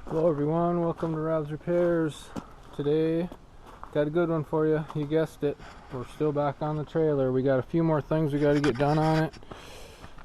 Hello everyone, welcome to Rob's Repairs. Today, got a good one for you. You guessed it, we're still back on the trailer. We got a few more things we got to get done on it.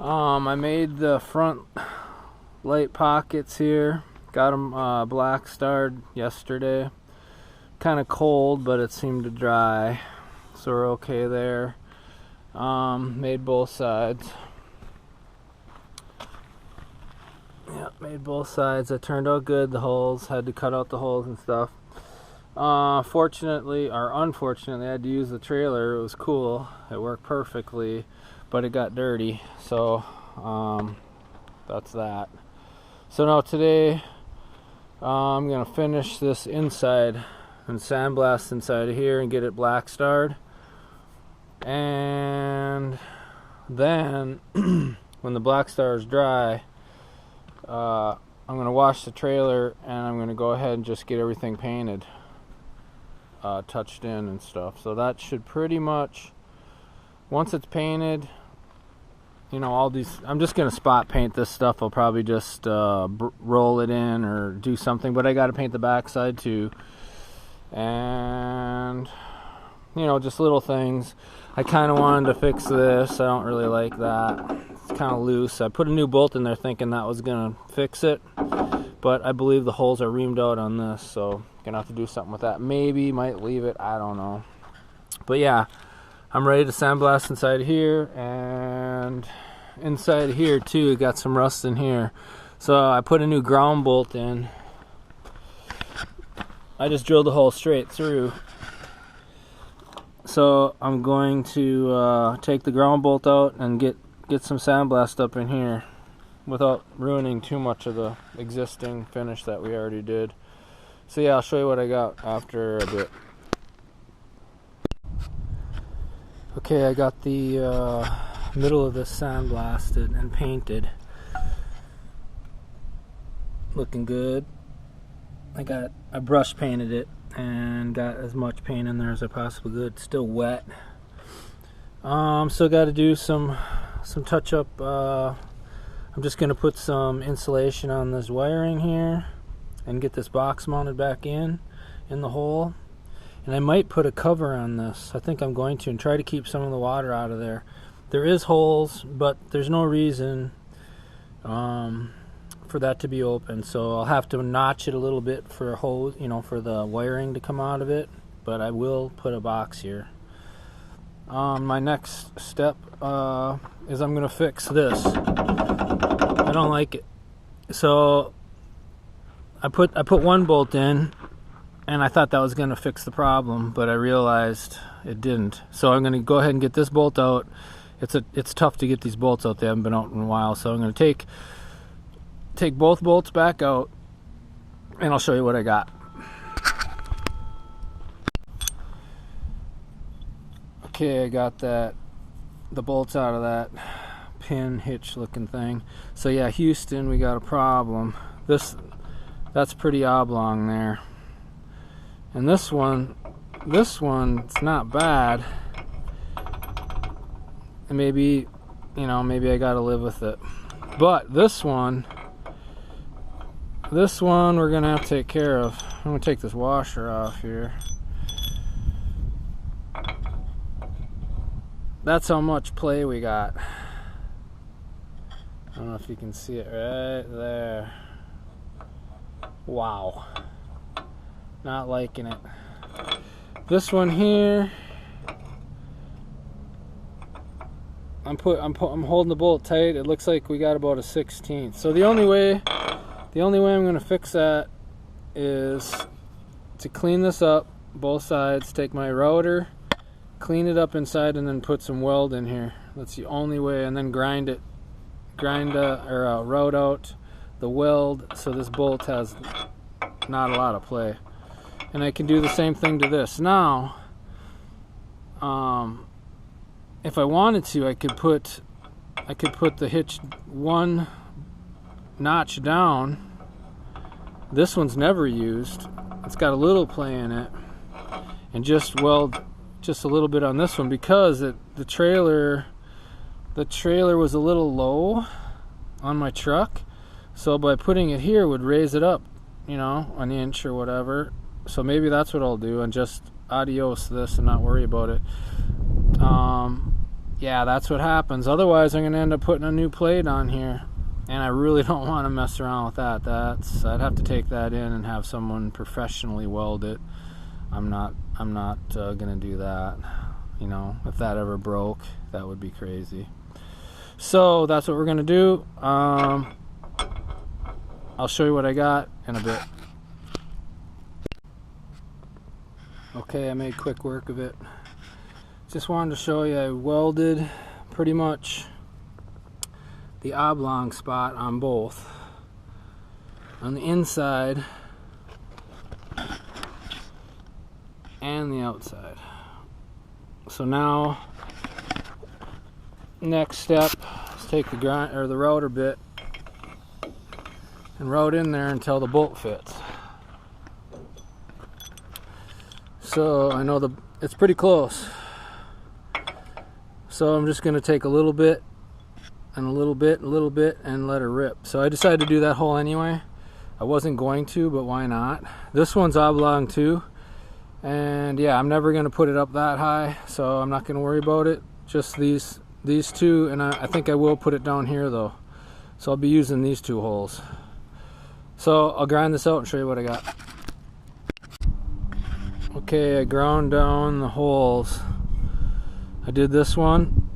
I made the front light pockets here. Got them black starred yesterday. Kind of cold, but it seemed to dry, so we're okay there. Made both sides. Yep, made both sides. It turned out good. The holes, had to cut out the holes and stuff. Fortunately, or unfortunately, I had to use the trailer. It was cool. It worked perfectly, but it got dirty. So, that's that. So now today, I'm going to finish this inside and sandblast inside of here and get it black starred. And then, when the black star is dry, I'm going to wash the trailer and I'm going to go ahead and just get everything painted, touched in and stuff. So that should pretty much, once it's painted, you know, all these, I'm just going to spot paint this stuff. I'll probably just roll it in or do something, but I got to paint the backside too. And, you know, just little things. I kind of wanted to fix this. I don't really like that. It's kind of loose. I put a new bolt in there thinking that was going to fix it, but I believe the holes are reamed out on this, so gonna have to do something with that. Maybe might leave it, I don't know. But yeah, I'm ready to sandblast inside here, and inside here too, got some rust in here. So I put a new ground bolt in. I just drilled the hole straight through. So I'm going to take the ground bolt out and get some sandblast up in here without ruining too much of the existing finish that we already did. So yeah, I'll show you what I got after a bit. Okay, I got the middle of this sandblasted and painted. Looking good. I brush painted it and got as much paint in there as I possibly could. It's still wet. Still got to do some touch up. I'm just going to put some insulation on this wiring here and get this box mounted back in the hole. And I might put a cover on this. I think I'm going to, and try to keep some of the water out of there. There is holes, but there's no reason for that to be open. So I'll have to notch it a little bit for a hose, you know, for the wiring to come out of it. But I will put a box here. My next step is I'm gonna fix this. I don't like it. So I put one bolt in, and I thought that was gonna fix the problem, but I realized it didn't. So I'm gonna go ahead and get this bolt out. It's tough to get these bolts out. They haven't been out in a while. So I'm gonna take both bolts back out, and I'll show you what I got. Okay, I got the bolts out of that pin hitch looking thing. So yeah, Houston, we got a problem. That's pretty oblong there. And this one, it's not bad. And maybe, you know, maybe I gotta live with it. But this one we're gonna have to take care of. I'm gonna take this washer off here. That's how much play we got. I don't know if you can see it right there. Wow. Not liking it. This one here, I'm holding the bolt tight. It looks like we got about a 1/16. So the only way I'm gonna fix that is to clean this up, both sides, take my router, clean it up inside, and then put some weld in here. That's the only way. And then route out the weld so this bolt has not a lot of play. And I can do the same thing to this. Now, if I wanted to, I could put the hitch one notch down. This one's never used. It's got a little play in it, and just weld just a little bit on this one, because the trailer was a little low on my truck, so by putting it here would raise it up you know, an inch or whatever. So maybe that's what I'll do, and just adios this and not worry about it. Yeah, that's what happens. Otherwise, I'm going to end up putting a new plate on here, and I really don't want to mess around with that. I'd have to take that in and have someone professionally weld it. I'm not going to do that. You know, if that ever broke, that would be crazy. So that's what we're going to do. I'll show you what I got in a bit. Okay, I made quick work of it. Just wanted to show you I welded pretty much the oblong spot on both. On the inside and the outside. So now, next step is take the the router bit and route in there until the bolt fits. So I know it's pretty close. So I'm just going to take a little bit and a little bit and let it rip. So I decided to do that hole anyway. I wasn't going to, but why not? This one's oblong too. And yeah, I'm never going to put it up that high, so I'm not going to worry about it. Just these two, and I think I will put it down here though. So I'll be using these two holes. So I'll grind this out and show you what I got. Okay, I ground down the holes. I did this one,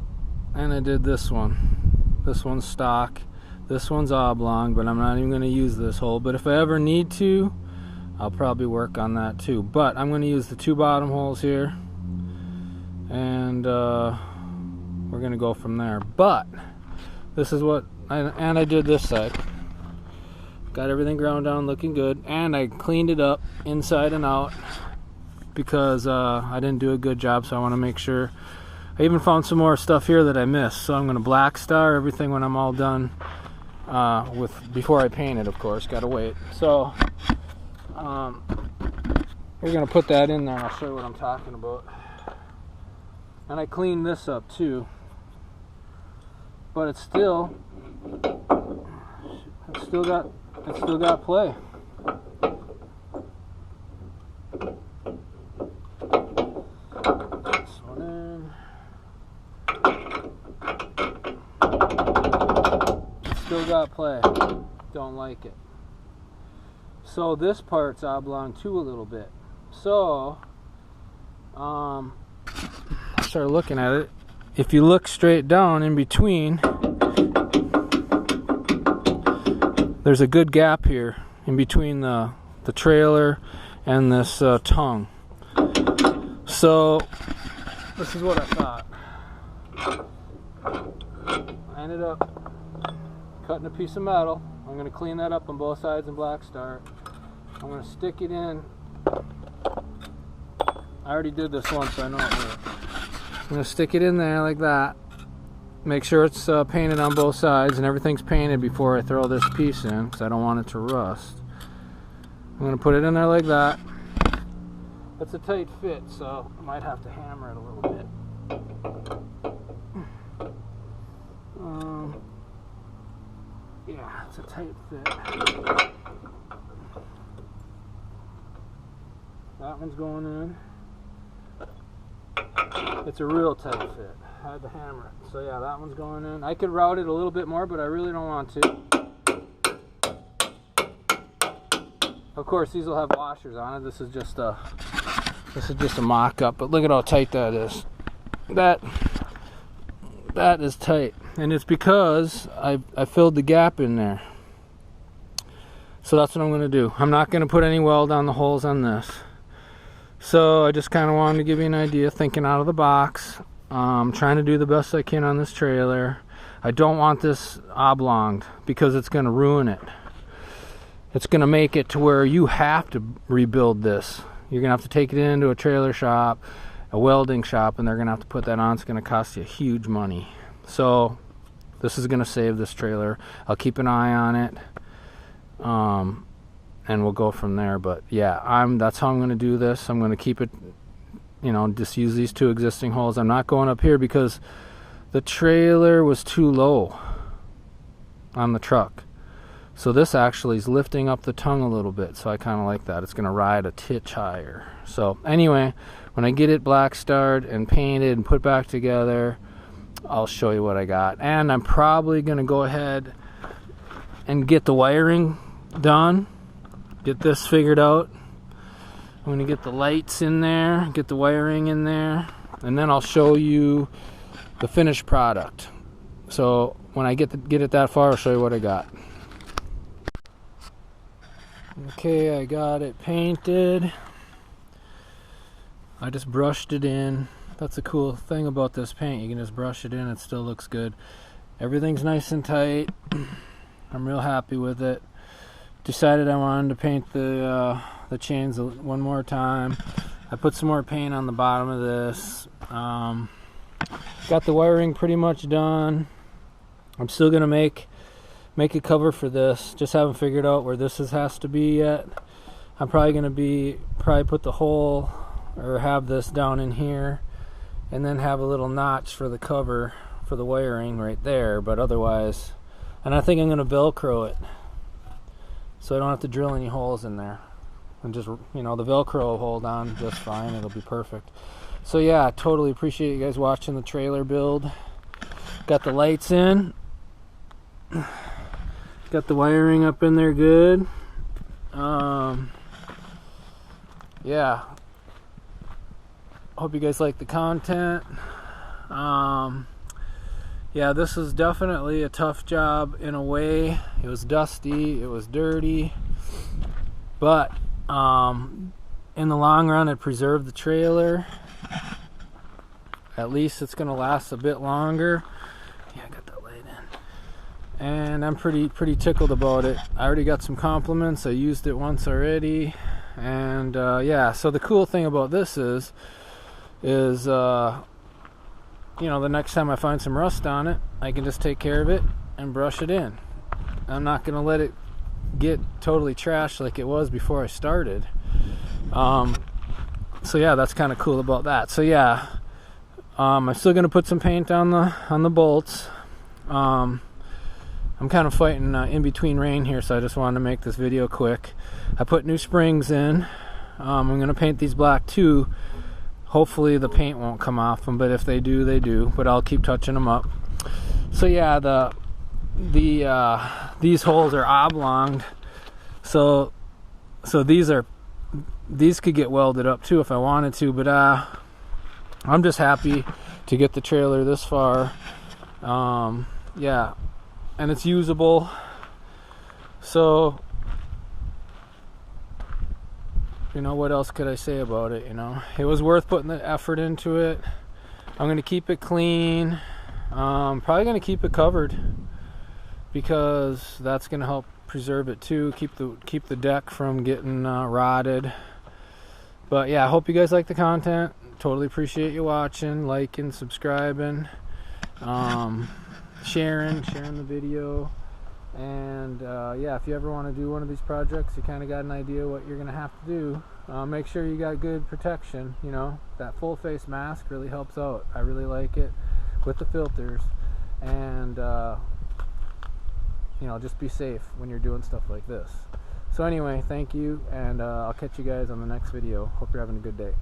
and I did this one. This one's stock, this one's oblong, but I'm not even going to use this hole. But if I ever need to, I'll probably work on that too. But I'm going to use the two bottom holes here, and we're going to go from there. But this is what, I did this side. Got everything ground down, looking good, and I cleaned it up inside and out because I didn't do a good job, so I want to make sure. I even found some more stuff here that I missed, so I'm going to black star everything when I'm all done before I paint it, of course. Gotta wait. So we're going to put that in there, and I'll show you what I'm talking about. And I cleaned this up too, but it's still got play. Still got play. Don't like it. So this part's oblong too a little bit. So I started looking at it. If you look straight down in between, there's a good gap here in between the trailer and this tongue. So this is what I thought. I ended up cutting a piece of metal. I'm going to clean that up on both sides and black star. I'm going to stick it in. I already did this once, so I know it works. I'm going to stick it in there like that. Make sure it's painted on both sides and everything's painted before I throw this piece in, because I don't want it to rust. I'm going to put it in there like that. It's a tight fit, so I might have to hammer it a little bit. Yeah, it's a tight fit. That one's going in. It's a real tight fit. I had to hammer it. So yeah, that one's going in. I could route it a little bit more, but I really don't want to. Of course, these will have washers on it. This is just a mock-up, but look at how tight that is. That is tight, and it's because I filled the gap in there. So that's what I'm going to do. I'm not going to put any weld on the holes on this. So I just kind of wanted to give you an idea, thinking out of the box. Trying to do the best I can on this trailer. I don't want this oblonged because it's going to ruin it. It's going to make it to where you have to rebuild this. You're going to have to take it into a trailer shop, a welding shop, and they're going to have to put that on. It's going to cost you huge money. So this is going to save this trailer. I'll keep an eye on it, and we'll go from there. But yeah, that's how I'm going to do this. I'm going to keep it, just use these two existing holes. I'm not going up here because the trailer was too low on the truck. So this actually is lifting up the tongue a little bit, so I kind of like that. It's going to ride a titch higher. So anyway, when I get it black starred and painted and put back together, I'll show you what I got. And I'm probably going to go ahead and get the wiring done, get this figured out. I'm going to get the lights in there, get the wiring in there, and then I'll show you the finished product. So when I get it that far, I'll show you what I got. Okay, I got it painted. I just brushed it in. That's the cool thing about this paint. You can just brush it in, it still looks good. Everything's nice and tight. I'm real happy with it. Decided I wanted to paint the chains one more time. I put some more paint on the bottom of this. Got the wiring pretty much done. I'm still gonna make a cover for this. Just haven't figured out where this has to be yet. I'm probably gonna put the hole, or have this down in here, and then have a little notch for the cover for the wiring right there. But otherwise, and I think I'm gonna Velcro it, so I don't have to drill any holes in there. And just, you know, the Velcro will hold on just fine. It'll be perfect. So yeah, I totally appreciate you guys watching the trailer build. Got the lights in. Got the wiring up in there good. Yeah. Hope you guys like the content. Yeah, this is definitely a tough job in a way. It was dusty, it was dirty, but in the long run it preserved the trailer. At least it's gonna last a bit longer. Yeah, I got that light in. And I'm pretty tickled about it. I already got some compliments. I used it once already. And yeah, so the cool thing about this is you know, the next time I find some rust on it, I can just take care of it and brush it in. I'm not gonna let it get totally trashed like it was before I started. So yeah, that's kind of cool about that. So yeah, I'm still gonna put some paint on the bolts. I'm kind of fighting in between rain here, so I just wanted to make this video quick. I put new springs in. I'm gonna paint these black too. Hopefully the paint won't come off them, but if they do, they do. But I'll keep touching them up. So yeah, these holes are oblonged, so these could get welded up too if I wanted to. But I'm just happy to get the trailer this far. Yeah, and it's usable. So, you know, what else could I say about it? You know, it was worth putting the effort into it. I'm gonna keep it clean. Probably gonna keep it covered, because that's gonna help preserve it too. Keep the deck from getting rotted. But yeah, I hope you guys like the content. Totally appreciate you watching, liking, subscribing, sharing the video. And yeah, if you ever want to do one of these projects, you kind of got an idea what you're gonna have to do. Make sure you got good protection. You know, that full face mask really helps out. I really like it with the filters. And you know, just be safe when you're doing stuff like this. So anyway, thank you, and I'll catch you guys on the next video. Hope you're having a good day.